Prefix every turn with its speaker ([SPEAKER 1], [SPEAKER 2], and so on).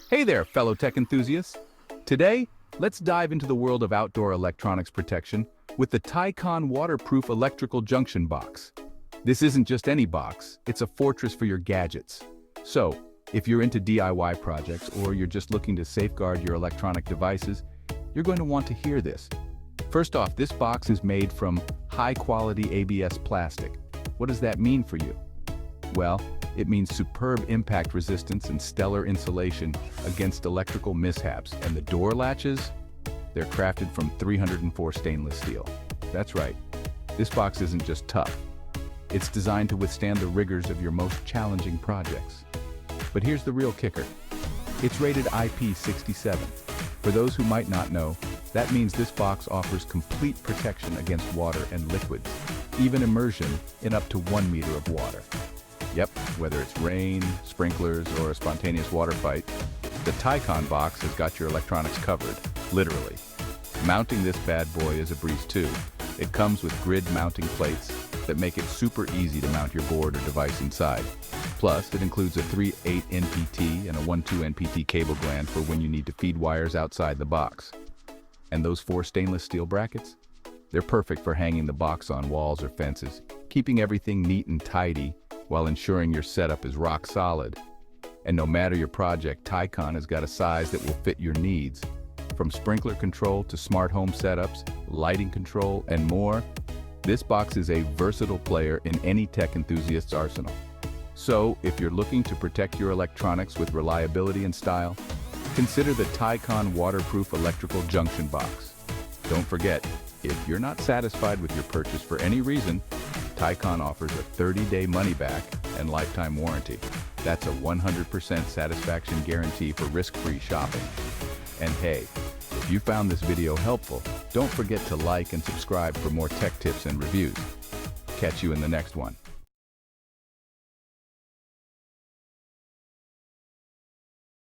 [SPEAKER 1] Hey there, fellow tech enthusiasts. Today, let's dive into the world of outdoor electronics protection with the TICONN waterproof electrical junction box. This isn't just any box, it's a fortress for your gadgets. So, if you're into DIY projects or you're just looking to safeguard your electronic devices, you're going to want to hear this. First off, this box is made from high-quality ABS plastic. What does that mean for you? Well, it means superb impact resistance and stellar insulation against electrical mishaps. And the door latches? They're crafted from 304 stainless steel. That's right, this box isn't just tough. It's designed to withstand the rigors of your most challenging projects. But here's the real kicker. It's rated IP67. For those who might not know, that means this box offers complete protection against water and liquids, even immersion in up to 1 meter of water. Yep, whether it's rain, sprinklers, or a spontaneous water fight, the TICONN box has got your electronics covered, literally. Mounting this bad boy is a breeze too. It comes with grid mounting plates that make it super easy to mount your board or device inside. Plus, it includes a 3/8 NPT and a 1/2 NPT cable gland for when you need to feed wires outside the box. And those 4 stainless steel brackets? They're perfect for hanging the box on walls or fences, keeping everything neat and tidy while ensuring your setup is rock solid. And no matter your project, TICONN has got a size that will fit your needs. From sprinkler control to smart home setups, lighting control, and more, this box is a versatile player in any tech enthusiast's arsenal. So, if you're looking to protect your electronics with reliability and style, consider the TICONN waterproof electrical junction box. Don't forget, if you're not satisfied with your purchase for any reason, TICONN offers a 30-day money-back and lifetime warranty. That's a 100% satisfaction guarantee for risk-free shopping. And hey, if you found this video helpful, don't forget to like and subscribe for more tech tips and reviews. Catch you in the next one.